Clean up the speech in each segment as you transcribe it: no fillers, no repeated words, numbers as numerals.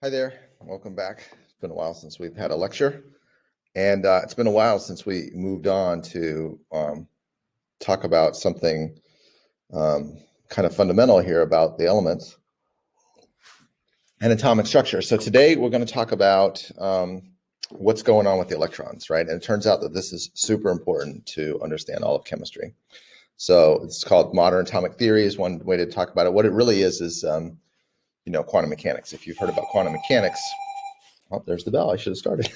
Hi there, welcome back. It's been a while since we've had a lecture, and it's been a while since we moved on to talk about something kind of fundamental here about the elements and atomic structure. So today we're going to talk about what's going on with the electrons, right? And it turns out that this is super important to understand all of chemistry. So it's called modern atomic theory is one way to talk about it. What it really is quantum mechanics. If you've heard about quantum mechanics, oh, there's the bell. I should have started.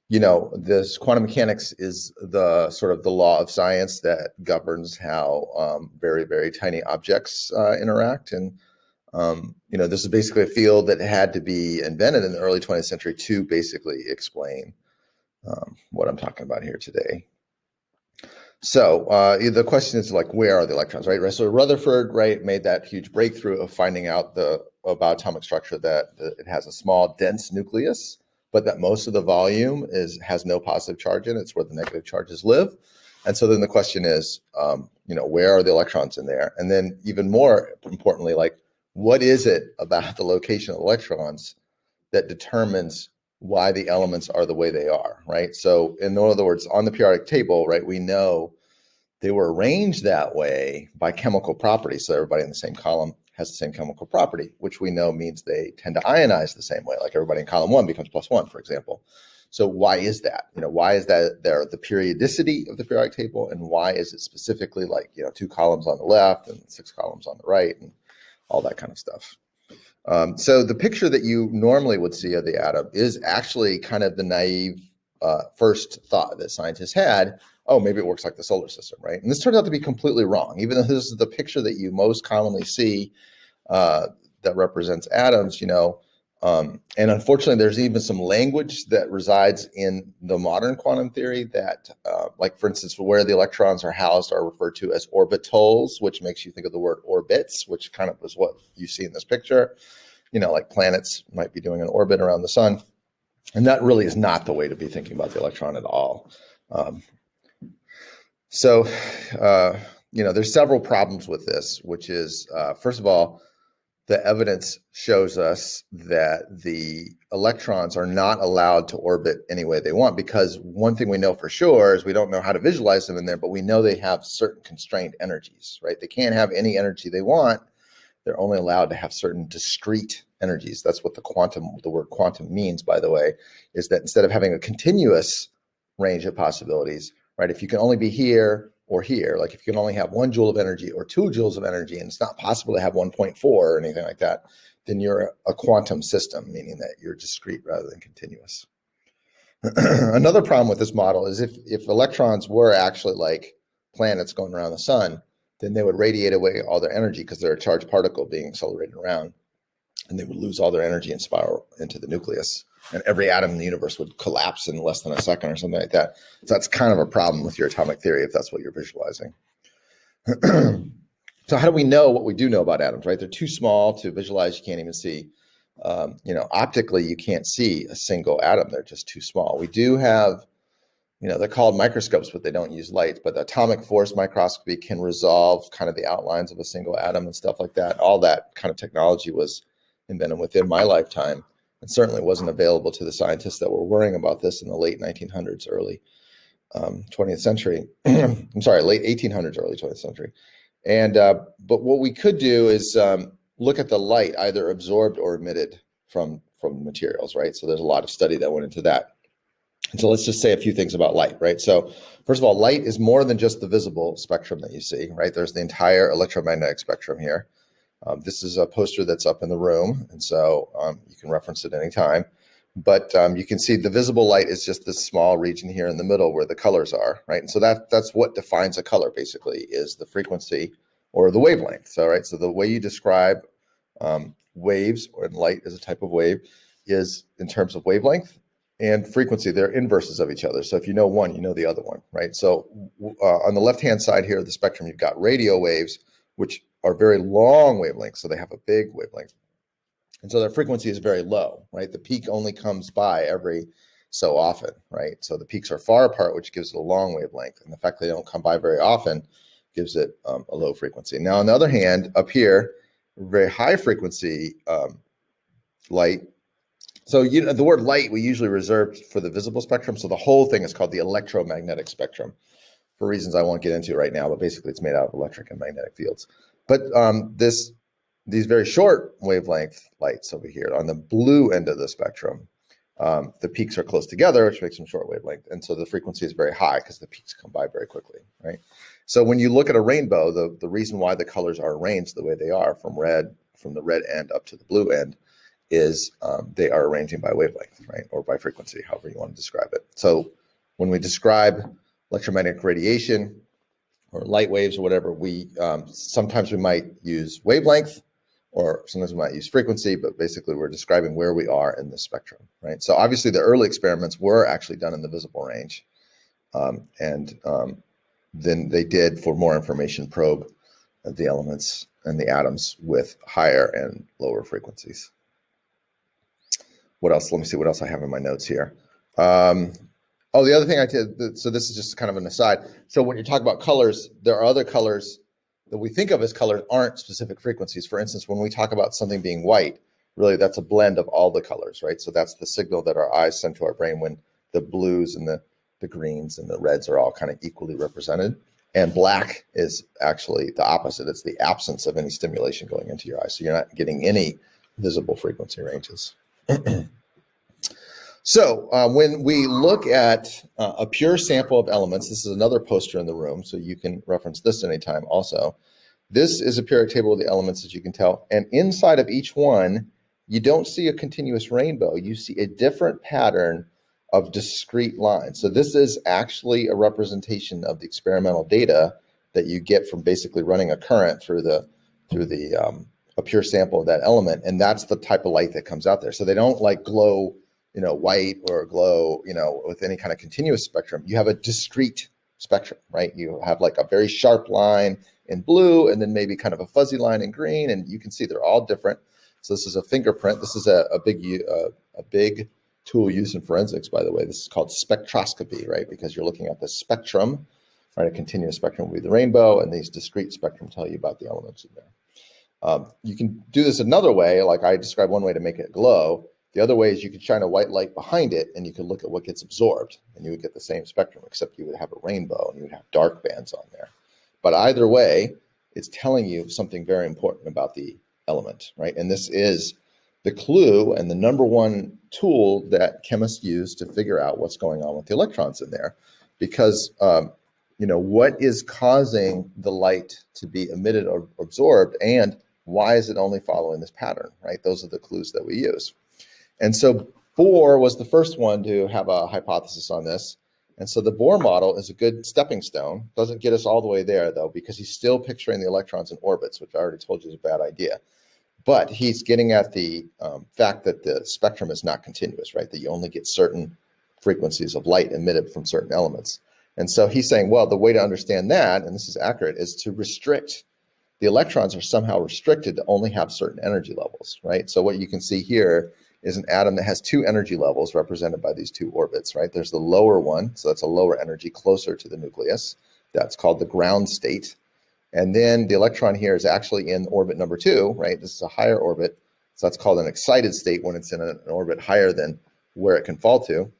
This quantum mechanics is the sort of the law of science that governs how very, very tiny objects interact. And, this is basically a field that had to be invented in the early 20th century to basically explain what I'm talking about here today. So the question is like, where are the electrons, right? So Rutherford, right, made that huge breakthrough of finding out about atomic structure that it has a small, dense nucleus, but that most of the volume has no positive charge in it. It's where the negative charges live. And so then the question is, where are the electrons in there? And then even more importantly, like, what is it about the location of electrons that determines why the elements are the way they are, right? So in other words, on the periodic table, right, we know they were arranged that way by chemical properties. So everybody in the same column has the same chemical property, which we know means they tend to ionize the same way, like everybody in column 1 becomes +1, for example. So why is that? Why is that there the periodicity of the periodic table, and why is it specifically like, 2 columns on the left and 6 columns on the right and all that kind of stuff? So the picture that you normally would see of the atom is actually kind of the naive first thought that scientists had. Oh, maybe it works like the solar system, right? And this turns out to be completely wrong. Even though this is the picture that you most commonly see that represents atoms, and unfortunately, there's even some language that resides in the modern quantum theory that, like, for instance, where the electrons are housed are referred to as orbitals, which makes you think of the word orbits, which kind of is what you see in this picture. Like planets might be doing an orbit around the sun. And that really is not the way to be thinking about the electron at all. There's several problems with this, which is, first of all, the evidence shows us that the electrons are not allowed to orbit any way they want, because one thing we know for sure is we don't know how to visualize them in there, but we know they have certain constrained energies, right? They can't have any energy they want. They're only allowed to have certain discrete energies. That's what the word quantum means, by the way, is that instead of having a continuous range of possibilities, right? If you can only be here or here, like if you can only have 1 joule of energy or 2 joules of energy, and it's not possible to have 1.4 or anything like that, then you're a quantum system, meaning that you're discrete rather than continuous. Another problem with this model is if electrons were actually like planets going around the sun, then they would radiate away all their energy because they're a charged particle being accelerated around, and they would lose all their energy and spiral into the nucleus. And every atom in the universe would collapse in less than a second or something like that. So that's kind of a problem with your atomic theory if that's what you're visualizing. So how do we know what we do know about atoms, right? They're too small to visualize. You can't even see. Optically, you can't see a single atom. They're just too small. We do have, they're called microscopes, but they don't use light. But the atomic force microscopy can resolve kind of the outlines of a single atom and stuff like that. All that kind of technology was invented within my lifetime, and certainly wasn't available to the scientists that were worrying about this in the late 1900s, early 20th century. I'm sorry, late 1800s, early 20th century. And but what we could do is look at the light either absorbed or emitted from materials, right? So there's a lot of study that went into that. And so let's just say a few things about light, right? So first of all, light is more than just the visible spectrum that you see, right? There's the entire electromagnetic spectrum here. This is a poster that's up in the room, and so you can reference it anytime. But you can see the visible light is just this small region here in the middle where the colors are, right? And so that's what defines a color, basically, is the frequency or the wavelength. So, right, so the way you describe waves, or light as a type of wave, is in terms of wavelength and frequency. They're inverses of each other. So if you know one, you know the other one, right? So on the left-hand side here of the spectrum, you've got radio waves, which are very long wavelengths. So they have a big wavelength. And so their frequency is very low, right? The peak only comes by every so often, right? So the peaks are far apart, which gives it a long wavelength. And the fact that they don't come by very often gives it a low frequency. Now, on the other hand, up here, very high frequency light. So the word light we usually reserve for the visible spectrum. So the whole thing is called the electromagnetic spectrum for reasons I won't get into right now. But basically, it's made out of electric and magnetic fields. But these very short wavelength lights over here on the blue end of the spectrum, the peaks are close together, which makes them short wavelength, and so the frequency is very high because the peaks come by very quickly, right? So when you look at a rainbow, the reason why the colors are arranged the way they are from the red end up to the blue end is they are arranging by wavelength, right, or by frequency, however you want to describe it. So when we describe electromagnetic radiation or light waves or whatever, we sometimes we might use wavelength, or sometimes we might use frequency, but basically we're describing where we are in the spectrum, right? So obviously the early experiments were actually done in the visible range, and then they did, for more information, probe the elements and the atoms with higher and lower frequencies. What else? Let me see what else I have in my notes here. Oh, the other thing I did, so this is just kind of an aside. So when you talk about colors, there are other colors that we think of as colors aren't specific frequencies. For instance, when we talk about something being white, really that's a blend of all the colors, right? So that's the signal that our eyes send to our brain when the blues and the greens and the reds are all kind of equally represented. And black is actually the opposite. It's the absence of any stimulation going into your eyes. So you're not getting any visible frequency ranges. So when we look at a pure sample of elements, this is another poster in the room, so you can reference this anytime also. This is a periodic table of the elements, as you can tell. And inside of each one, you don't see a continuous rainbow. You see a different pattern of discrete lines. So this is actually a representation of the experimental data that you get from basically running a current through a pure sample of that element. And that's the type of light that comes out there. So they don't like glow white or glow, with any kind of continuous spectrum. You have a discrete spectrum, right? You have like a very sharp line in blue and then maybe kind of a fuzzy line in green, and you can see they're all different. So this is a fingerprint. This is a big tool used in forensics, by the way. This is called spectroscopy, right? Because you're looking at the spectrum, right? A continuous spectrum would be the rainbow, and these discrete spectrum tell you about the elements in there. You can do this another way, like I described one way to make it glow. The other way is you could shine a white light behind it and you could look at what gets absorbed, and you would get the same spectrum, except you would have a rainbow and you would have dark bands on there. But either way, it's telling you something very important about the element, right? And this is the clue and the number one tool that chemists use to figure out what's going on with the electrons in there. Because, what is causing the light to be emitted or absorbed, and why is it only following this pattern, right? Those are the clues that we use. And so Bohr was the first one to have a hypothesis on this. And so the Bohr model is a good stepping stone. Doesn't get us all the way there, though, because he's still picturing the electrons in orbits, which I already told you is a bad idea. But he's getting at the fact that the spectrum is not continuous, right? That you only get certain frequencies of light emitted from certain elements. And so he's saying, well, the way to understand that, and this is accurate, is to restrict. The electrons are somehow restricted to only have certain energy levels, right? So what you can see here is an atom that has two energy levels represented by these two orbits, right? There's the lower one, so that's a lower energy closer to the nucleus. That's called the ground state. And then the electron here is actually in orbit number 2, right? This is a higher orbit, so that's called an excited state when it's in an orbit higher than where it can fall to.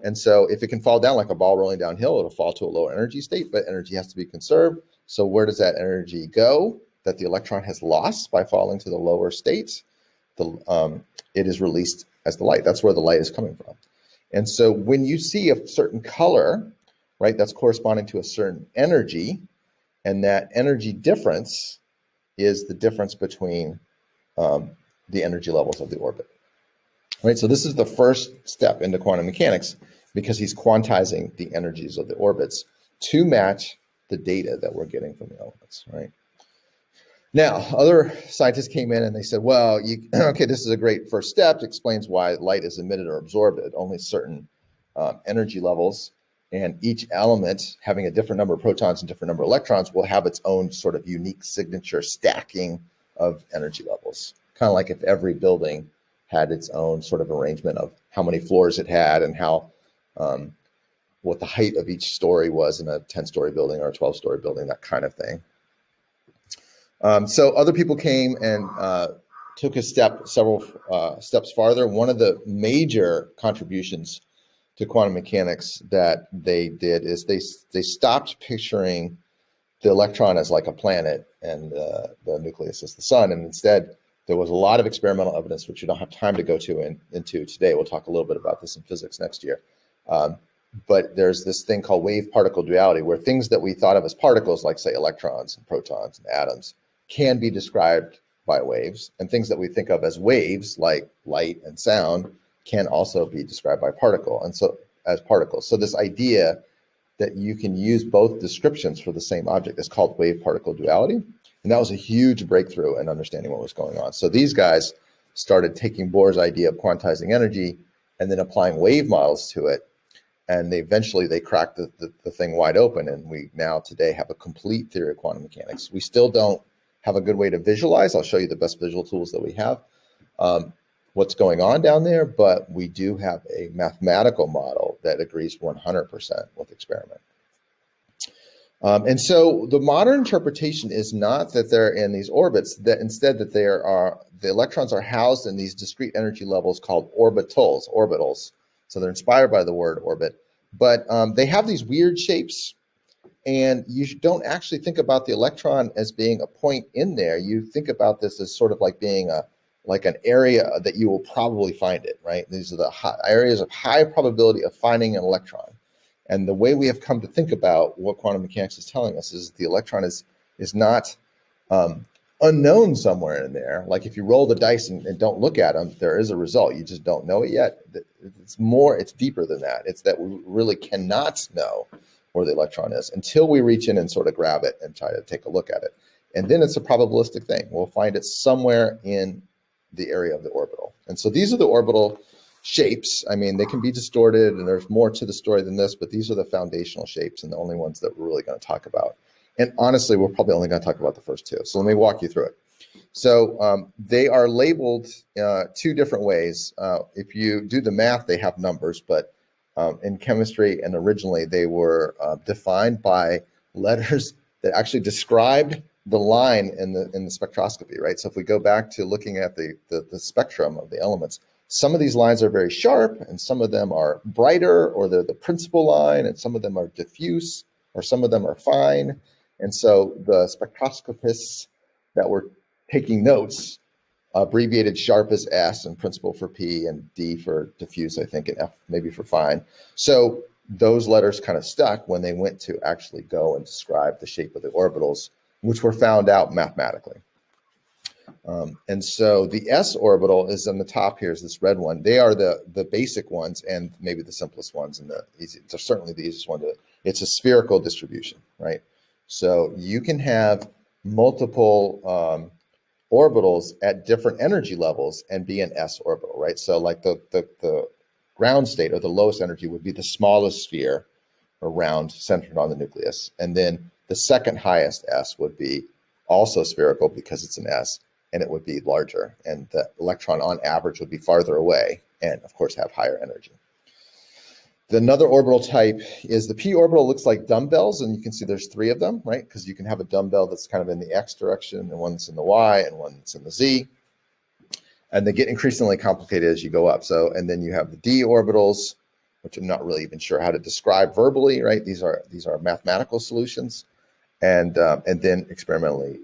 And so if it can fall down like a ball rolling downhill, it'll fall to a lower energy state, but energy has to be conserved. So where does that energy go that the electron has lost by falling to the lower states? It is released as the light. That's where the light is coming from. And so when you see a certain color, right, that's corresponding to a certain energy, and that energy difference is the difference between the energy levels of the orbit. Right, so this is the first step into quantum mechanics, because he's quantizing the energies of the orbits to match the data that we're getting from the elements, right? Now, other scientists came in and they said, well, okay, this is a great first step. It explains why light is emitted or absorbed at only certain energy levels. And each element, having a different number of protons and different number of electrons, will have its own sort of unique signature stacking of energy levels. Kind of like if every building had its own sort of arrangement of how many floors it had and how what the height of each story was in a 10-story building or a 12-story building, that kind of thing. So other people came and took a step, several steps farther. One of the major contributions to quantum mechanics that they did is they stopped picturing the electron as like a planet and the nucleus as the sun, and instead there was a lot of experimental evidence, which we don't have time to go into today. We'll talk a little bit about this in physics next year. But there's this thing called wave-particle duality, where things that we thought of as particles, like say electrons and protons and atoms, can be described by waves, and things that we think of as waves, like light and sound, can also be described by as particles. So this idea that you can use both descriptions for the same object is called wave-particle duality. And that was a huge breakthrough in understanding what was going on. So these guys started taking Bohr's idea of quantizing energy and then applying wave models to it. And eventually they cracked the thing wide open. And we now today have a complete theory of quantum mechanics. We still don't have a good way to visualize. I'll show you the best visual tools that we have, what's going on down there. But we do have a mathematical model that agrees 100% with experiment. And so the modern interpretation is not that they're in these orbits, that instead that the electrons are housed in these discrete energy levels called orbitals. So they're inspired by the word orbit, but they have these weird shapes, and you don't actually think about the electron as being a point in there. You think about this as sort of like being an area that you will probably find it, right? These are the areas of high probability of finding an electron. And the way we have come to think about what quantum mechanics is telling us is the electron is not unknown somewhere in there. Like if you roll the dice and don't look at them, there is a result. You just don't know it yet. It's deeper than that. It's that we really cannot know where the electron is until we reach in and sort of grab it and try to take a look at it. And then it's a probabilistic thing. We'll find it somewhere in the area of the orbital. And so these are the orbital shapes. I mean, they can be distorted, and there's more to the story than this, but these are the foundational shapes and the only ones that we're really going to talk about. And honestly, we're probably only going to talk about the first two. So let me walk you through it. So they are labeled two different ways. If you do the math, they have numbers, but in chemistry and originally they were defined by letters that actually described the line in the spectroscopy, right? So if we go back to looking at the spectrum of the elements, some of these lines are very sharp, and some of them are brighter, or they're the principal line, and some of them are diffuse, or some of them are fine. And so the spectroscopists that were taking notes abbreviated sharp as S and principal for P and D for diffuse, I think, and F maybe for fine. So those letters kind of stuck when they went to actually go and describe the shape of the orbitals, which were found out mathematically. And so the S orbital is on the top here, is this red one. They are the basic ones and maybe the simplest ones, and they're certainly the easiest one. It's a spherical distribution, right? So you can have multiple orbitals at different energy levels and be an S orbital, right? So like the ground state, or the lowest energy, would be the smallest sphere around, centered on the nucleus. And then the second highest S would be also spherical because it's an S, and it would be larger. And the electron on average would be farther away and of course have higher energy. Another orbital type is the p orbital. Looks like dumbbells, and you can see there's three of them, right? Because you can have a dumbbell that's kind of in the X direction, and one that's in the Y, and one that's in the Z. And they get increasingly complicated as you go up. So, and then you have the d orbitals, which I'm not really even sure how to describe verbally, right? These are mathematical solutions, and then experimentally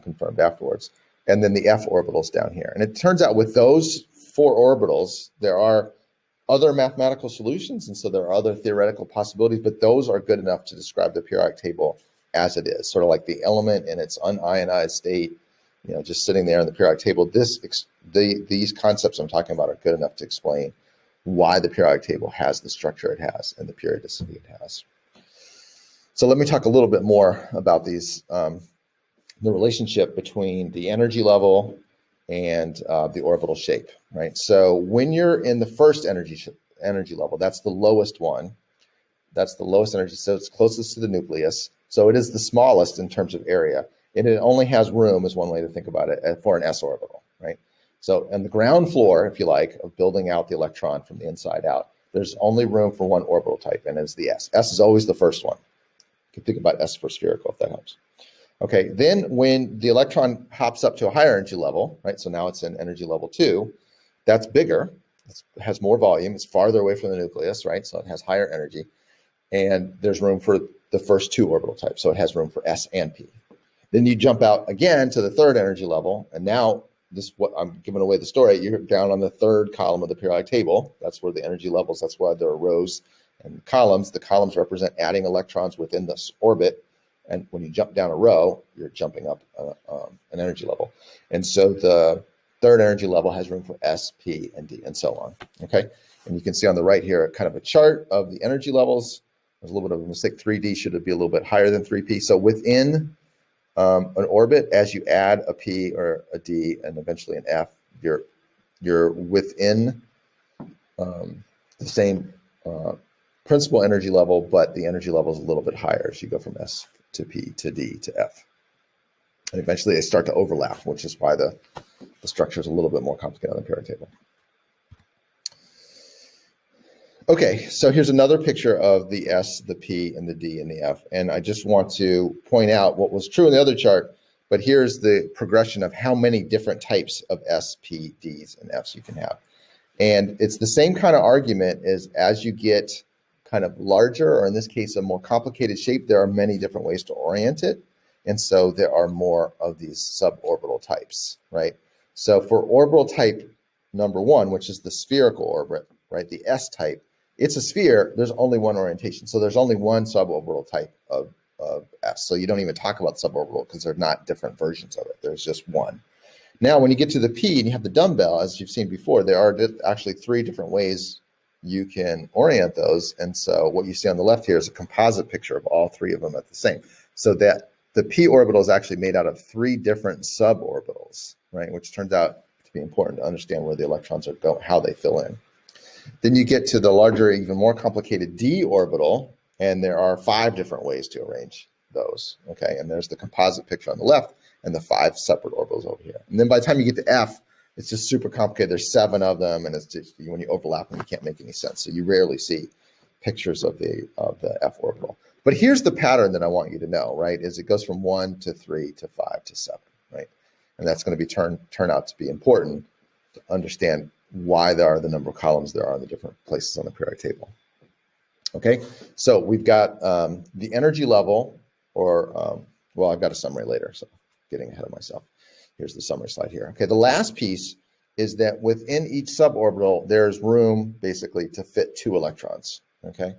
confirmed afterwards. And then the f orbitals down here. And it turns out with those four orbitals, there are other mathematical solutions, and so there are other theoretical possibilities, but those are good enough to describe the periodic table as it is, sort of like the element in its unionized state, just sitting there in the periodic table. These concepts I'm talking about are good enough to explain why the periodic table has the structure it has and the periodicity it has. So let me talk a little bit more about these, the relationship between the energy level and the orbital shape, right? So when you're in the first energy level, that's the lowest one. That's the lowest energy, so it's closest to the nucleus. So it is the smallest in terms of area, and it only has room, is one way to think about it, for an s orbital, right? So on the ground floor, if you like, of building out the electron from the inside out, there's only room for one orbital type, and it's the s. S is always the first one. You can think about s for spherical, if that helps. Okay, then when the electron hops up to a higher energy level, right? So now it's in energy level 2, that's bigger, it has more volume, it's farther away from the nucleus, right? So it has higher energy, and there's room for the first 2 orbital types. So it has room for S and P. Then you jump out again to the 3rd energy level, and now this, what I'm giving away the story, you're down on the 3rd column of the periodic table. That's where the energy levels, that's why there are rows and columns. The columns represent adding electrons within this orbit. And when you jump down a row, you're jumping up an energy level. And so the 3rd energy level has room for S, P, and D, and so on. Okay. And you can see on the right here, kind of a chart of the energy levels. There's a little bit of a mistake. 3D should be a little bit higher than 3P. So within an orbit, as you add a P or a D and eventually an F, you're within the same principal energy level, but the energy level is a little bit higher as you go from S to P to D to F. And eventually they start to overlap, which is why the structure is a little bit more complicated on the periodic table. Okay, so here's another picture of the S, the P, and the D, and the F. And I just want to point out what was true in the other chart, but here's the progression of how many different types of S, P, Ds, and Fs you can have. And it's the same kind of argument as you get kind of larger, or in this case, a more complicated shape, there are many different ways to orient it. And so there are more of these suborbital types, right? So for orbital type number 1, which is the spherical orbit, right, the S type, it's a sphere, there's only one orientation. So there's only one suborbital type of S. So you don't even talk about suborbital because they're not different versions of it. There's just one. Now, when you get to the P and you have the dumbbell, as you've seen before, there are actually 3 different ways you can orient those. And so what you see on the left here is a composite picture of all 3 of them at the same. So that the P orbital is actually made out of 3 different suborbitals, right? Which turns out to be important to understand where the electrons are going, how they fill in. Then you get to the larger, even more complicated D orbital, and there are 5 different ways to arrange those, okay? And there's the composite picture on the left and the 5 separate orbitals over here. And then by the time you get to F, it's just super complicated. There's 7 of them, and it's just, when you overlap them, you can't make any sense. So you rarely see pictures of the F orbital. But here's the pattern that I want you to know, right? Is it goes from 1 to 3 to 5 to 7, right? And that's going to be turn out to be important to understand why there are the number of columns there are in the different places on the periodic table. Okay, so we've got the energy level, or well, I've got a summary later, so getting ahead of myself. Here's the summary slide here. Okay, the last piece is that within each suborbital, there's room basically to fit 2 electrons. Okay,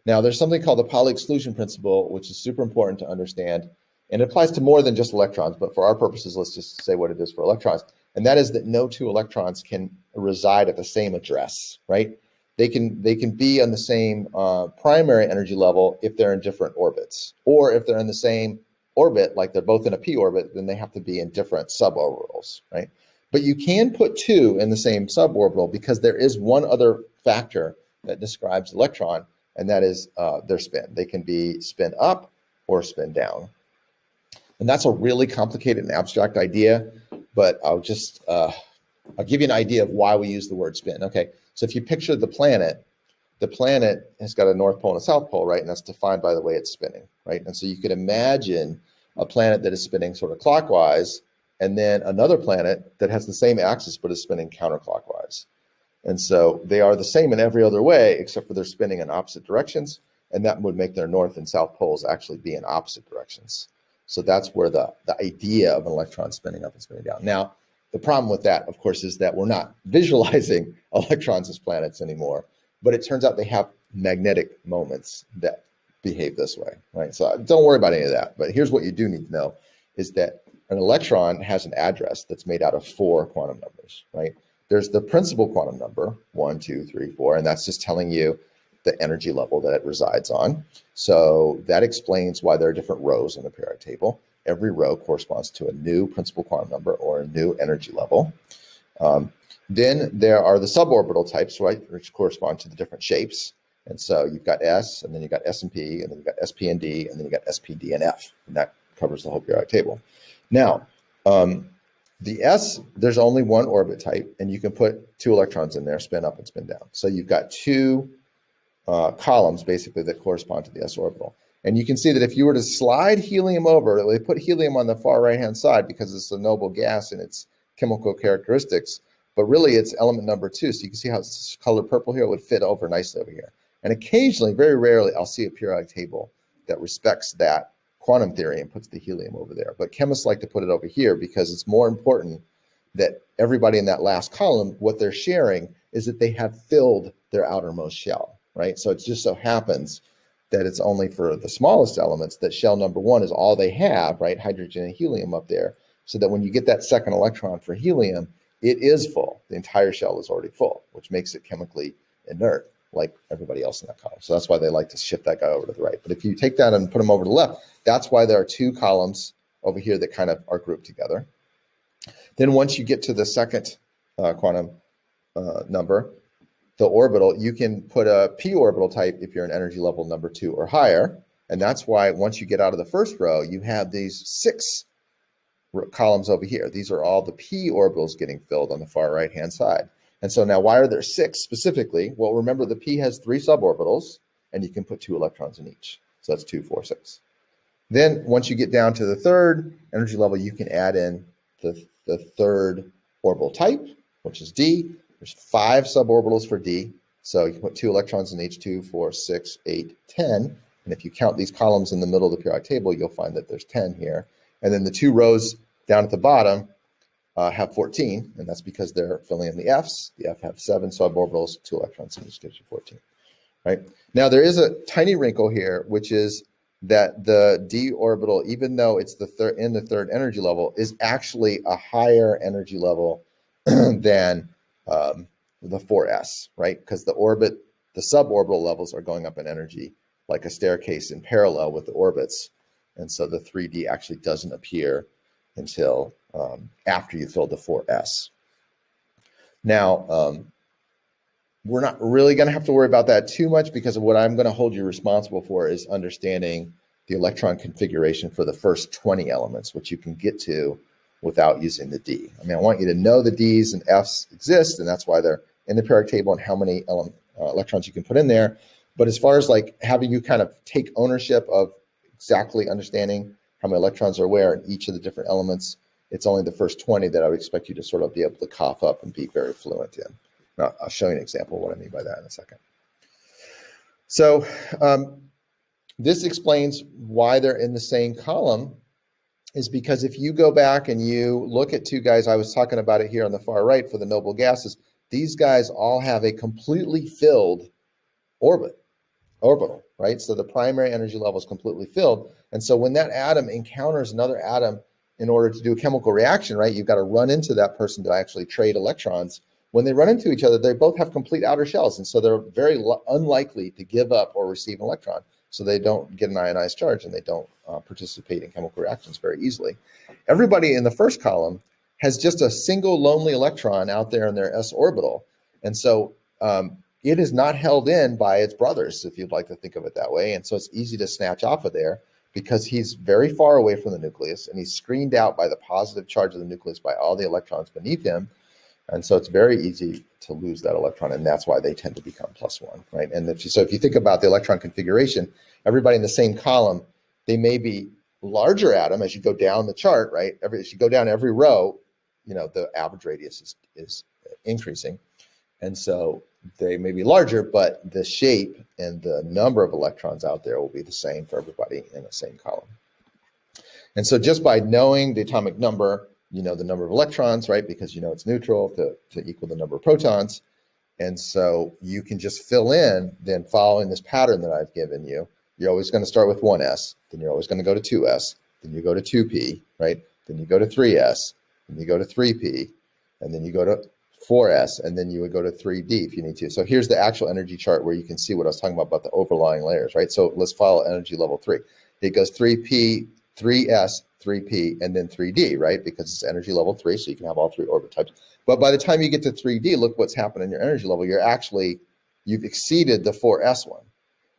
now there's something called the Pauli exclusion principle, which is super important to understand, and it applies to more than just electrons, but for our purposes, let's just say what it is for electrons. And that is that no 2 electrons can reside at the same address, right? They can be on the same primary energy level if they're in different orbits, or if they're in the same orbit, like they're both in a p orbit, then they have to be in different suborbitals, right? But you can put 2 in the same suborbital because there is one other factor that describes electron, and that is their spin. They can be spin up or spin down. And that's a really complicated and abstract idea, but I'll just I'll give you an idea of why we use the word spin. Okay, so if you picture the planet has got a north pole and a south pole, right? And that's defined by the way it's spinning, right? And so you could imagine a planet that is spinning sort of clockwise, and then another planet that has the same axis but is spinning counterclockwise. And so they are the same in every other way, except for they're spinning in opposite directions, and that would make their north and south poles actually be in opposite directions. So that's where the idea of an electron spinning up and spinning down. Now, the problem with that, of course, is that we're not visualizing electrons as planets anymore, but it turns out they have magnetic moments that behave this way, right? So don't worry about any of that. But here's what you do need to know is that an electron has an address that's made out of 4 quantum numbers, right? There's the principal quantum number, 1, 2, 3, 4, and that's just telling you the energy level that it resides on. So that explains why there are different rows on the periodic table. Every row corresponds to a new principal quantum number or a new energy level. Then there are the suborbital types, right, which correspond to the different shapes. And so you've got S, and then you've got S and P, and then you've got SP and D, and then you've got SPD and F. And that covers the whole periodic table. Now, the S, there's only one orbit type, and you can put 2 electrons in there, spin up and spin down. So you've got 2 columns, basically, that correspond to the S orbital. And you can see that if you were to slide helium over, they put helium on the far right-hand side because it's a noble gas in its chemical characteristics, but really it's element number 2. So you can see how it's colored purple here. It would fit over nicely over here. And occasionally, very rarely, I'll see a periodic table that respects that quantum theory and puts the helium over there. But chemists like to put it over here because it's more important that everybody in that last column, what they're sharing is that they have filled their outermost shell, right? So it just so happens that it's only for the smallest elements that shell number 1 is all they have, right? Hydrogen and helium up there. So that when you get that second electron for helium, it is full. The entire shell is already full, which makes it chemically inert like everybody else in that column. So that's why they like to shift that guy over to the right. But if you take that and put him over to the left, that's why there are 2 columns over here that kind of are grouped together. Then once you get to the second quantum number, the orbital, you can put a p orbital type if you're in energy level number 2 or higher. And that's why once you get out of the first row, you have these 6 columns over here. These are all the p orbitals getting filled on the far right-hand side. And so now why are there 6 specifically? Well, remember the p has 3 suborbitals, and you can put 2 electrons in each. So that's 2, 4, 6. Then once you get down to the third energy level, you can add in the third orbital type, which is D. There's 5 suborbitals for D. So you can put 2 electrons in each, 2, 4, 6, 8, 10. And if you count these columns in the middle of the periodic table, you'll find that there's 10 here. And then the 2 rows down at the bottom have 14, and that's because they're filling in the Fs. The F have 7 suborbitals, 2 electrons in each gives you 14. Right? Now there is a tiny wrinkle here, which is that the d orbital, even though it's in the third energy level, is actually a higher energy level than the 4s, right? Because the suborbital levels are going up in energy like a staircase in parallel with the orbits, and so the 3d actually doesn't appear until after you fill the 4s. Now, we're not really going to have to worry about that too much because of what I'm going to hold you responsible for is understanding the electron configuration for the first 20 elements, which you can get to without using the D. I mean, I want you to know the Ds and Fs exist, and that's why they're in the periodic table and how many electrons you can put in there. But as far as like having you kind of take ownership of exactly understanding how many electrons are where in each of the different elements, it's only the first 20 that I would expect you to sort of be able to cough up and be very fluent in. Now, I'll show you an example of what I mean by that in a second. So this explains why they're in the same column, is because if you go back and you look at 2 guys, I was talking about it here on the far right for the noble gases, these guys all have a completely filled orbital, right? So the primary energy level is completely filled. And so when that atom encounters another atom in order to do a chemical reaction, right, you've got to run into that person to actually trade electrons. When they run into each other, they both have complete outer shells, and so they're very unlikely to give up or receive an electron. So they don't get an ionized charge, and they don't participate in chemical reactions very easily. Everybody in the first column has just a single lonely electron out there in their s orbital, and so it is not held in by its brothers, if you'd like to think of it that way. And so it's easy to snatch off of there because he's very far away from the nucleus, and he's screened out by the positive charge of the nucleus by all the electrons beneath him. And so it's very easy to lose that electron, and that's why they tend to become +1, right? And if you think about the electron configuration, everybody in the same column, they may be larger atom as you go down the chart, right? As you go down every row, the average radius is increasing, and so they may be larger, but the shape and the number of electrons out there will be the same for everybody in the same column. And so just by knowing the atomic number, you know the number of electrons, right? Because you know it's neutral to equal the number of protons. And so you can just fill in, then following this pattern that I've given you. You're always going to start with 1s, then you're always going to go to 2s, then you go to 2p, right? Then you go to 3s, then you go to 3p, and then you go to 4s, and then you would go to 3d if you need to. So here's the actual energy chart where you can see what I was talking about the overlying layers, right? So let's follow energy level 3. It goes 3p, 3s, 3p, and then 3d, right? Because it's energy level 3, so you can have all 3 orbit types. But by the time you get to 3d, look what's happened in your energy level. You've exceeded the 4s one.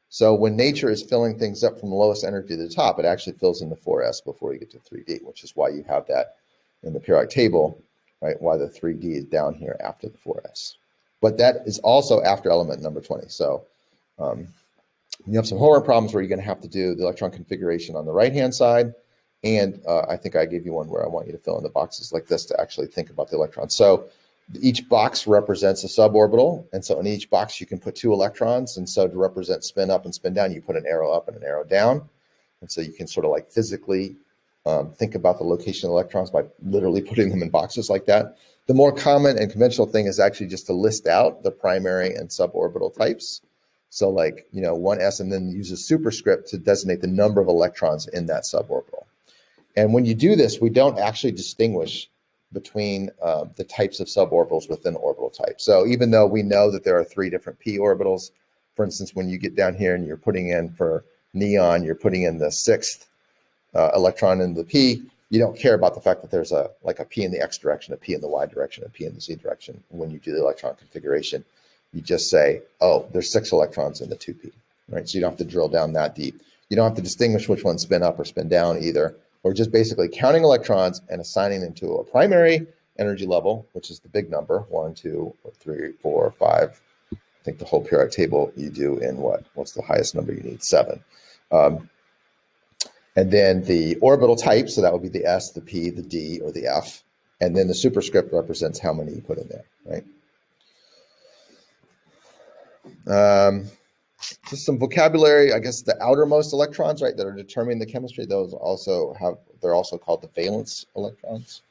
So when nature is filling things up from the lowest energy to the top, it actually fills in the 4s before you get to 3d, which is why you have that in the periodic table, right? Why the 3d is down here after the 4s. But that is also after element number 20. So You have some homework problems where you're going to have to do the electron configuration on the right-hand side. And I think I gave you one where I want you to fill in the boxes like this to actually think about the electrons. So each box represents a suborbital. And so in each box, you can put 2 electrons. And so to represent spin up and spin down, you put an arrow up and an arrow down. And so you can sort of like physically think about the location of electrons by literally putting them in boxes like that. The more common and conventional thing is actually just to list out the primary and suborbital types. So like, 1s, and then use a superscript to designate the number of electrons in that suborbital. And when you do this, we don't actually distinguish between the types of suborbitals within orbital type. So even though we know that there are 3 different p orbitals, for instance, when you get down here and you're putting in for neon, you're putting in the 6th electron in the p, you don't care about the fact that there's a p in the x direction, a p in the y direction, a p in the z direction. When you do the electron configuration, you just say, oh, there's 6 electrons in the 2p, right? So you don't have to drill down that deep. You don't have to distinguish which ones spin up or spin down either. We're just basically counting electrons and assigning them to a primary energy level, which is the big number, 1, 2, 3, 4, 5. I think the whole periodic table you do in what's the highest number you need? 7. And then the orbital type, so that would be the S, the P, the D, or the F. And then the superscript represents how many you put in there, right? Just some vocabulary, I guess the outermost electrons, right, that are determining the chemistry, they're also called the valence electrons.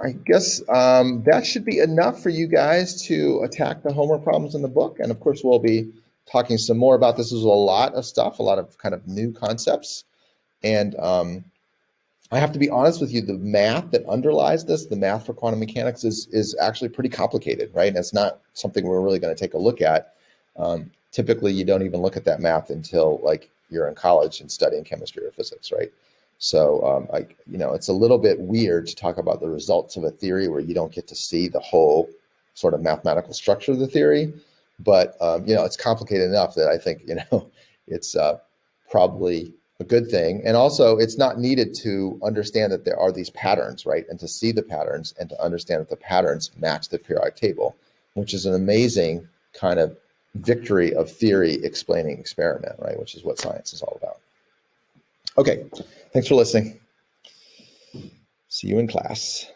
I guess that should be enough for you guys to attack the homework problems in the book. And of course, we'll be talking some more about this. There's a lot of stuff, a lot of kind of new concepts. And I have to be honest with you, the math that underlies this, the math for quantum mechanics is actually pretty complicated, right? And it's not something we're really going to take a look at. Typically, you don't even look at that math until like you're in college and studying chemistry or physics, right? So, it's a little bit weird to talk about the results of a theory where you don't get to see the whole sort of mathematical structure of the theory. But, it's complicated enough that I think, it's probably a good thing. And also, it's not needed to understand that there are these patterns, right? And to see the patterns and to understand that the patterns match the periodic table, which is an amazing kind of victory of theory explaining experiment, right? Which is what science is all about. Okay, thanks for listening. See you in class.